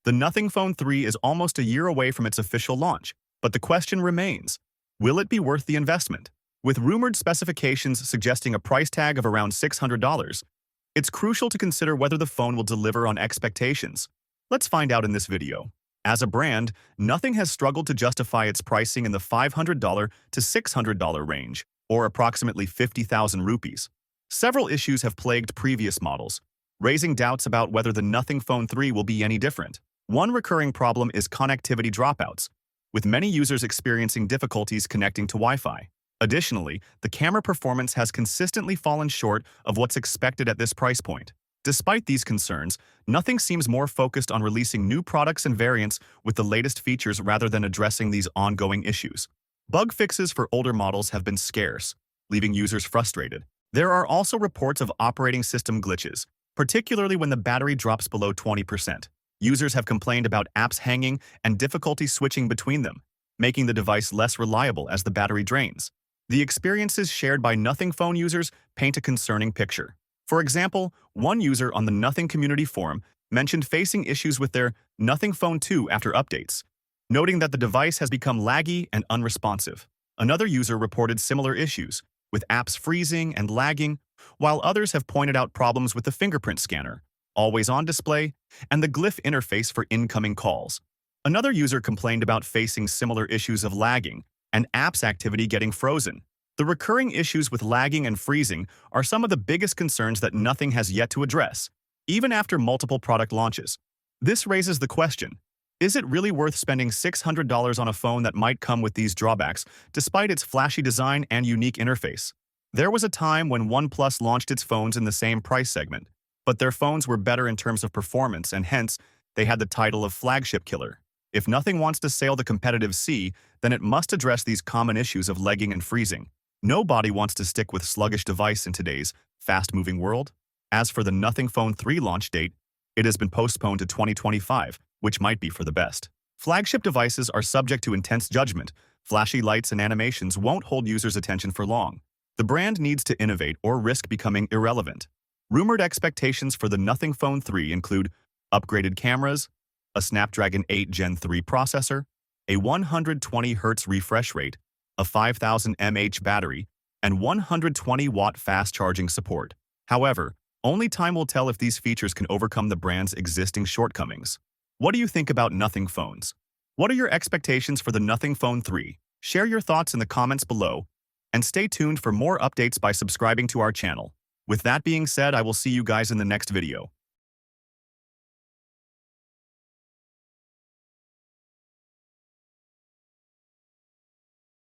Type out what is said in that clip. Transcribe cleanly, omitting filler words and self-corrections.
The Nothing Phone 3 is almost a year away from its official launch, but the question remains, will it be worth the investment? With rumored specifications suggesting a price tag of around $600, it's crucial to consider whether the phone will deliver on expectations. Let's find out in this video. As a brand, Nothing has struggled to justify its pricing in the $500 to $600 range, or approximately 50,000 rupees. Several issues have plagued previous models, raising doubts about whether the Nothing Phone 3 will be any different. One recurring problem is connectivity dropouts, with many users experiencing difficulties connecting to Wi-Fi. Additionally, the camera performance has consistently fallen short of what's expected at this price point. Despite these concerns, Nothing seems more focused on releasing new products and variants with the latest features rather than addressing these ongoing issues. Bug fixes for older models have been scarce, leaving users frustrated. There are also reports of operating system glitches, particularly when the battery drops below 20%. Users have complained about apps hanging and difficulty switching between them, making the device less reliable as the battery drains. The experiences shared by Nothing Phone users paint a concerning picture. For example, one user on the Nothing community forum mentioned facing issues with their Nothing Phone 2 after updates, noting that the device has become laggy and unresponsive. Another user reported similar issues, with apps freezing and lagging, while others have pointed out problems with the fingerprint scanner, always-on display, and the glyph interface for incoming calls. Another user complained about facing similar issues of lagging and apps activity getting frozen. The recurring issues with lagging and freezing are some of the biggest concerns that Nothing has yet to address, even after multiple product launches. This raises the question, is it really worth spending $600 on a phone that might come with these drawbacks, despite its flashy design and unique interface? There was a time when OnePlus launched its phones in the same price segment, but their phones were better in terms of performance and hence, they had the title of flagship killer. If Nothing wants to sail the competitive sea, then it must address these common issues of lagging and freezing. Nobody wants to stick with sluggish device in today's fast-moving world. As for the Nothing Phone 3 launch date, it has been postponed to 2025, which might be for the best. Flagship devices are subject to intense judgment. Flashy lights and animations won't hold users' attention for long. The brand needs to innovate or risk becoming irrelevant. Rumored expectations for the Nothing Phone 3 include upgraded cameras, a Snapdragon 8 Gen 3 processor, a 120 Hz refresh rate, a 5000 mAh battery, and 120-watt fast charging support. However, only time will tell if these features can overcome the brand's existing shortcomings. What do you think about Nothing phones? What are your expectations for the Nothing Phone 3? Share your thoughts in the comments below, and stay tuned for more updates by subscribing to our channel. With that being said, I will see you guys in the next video.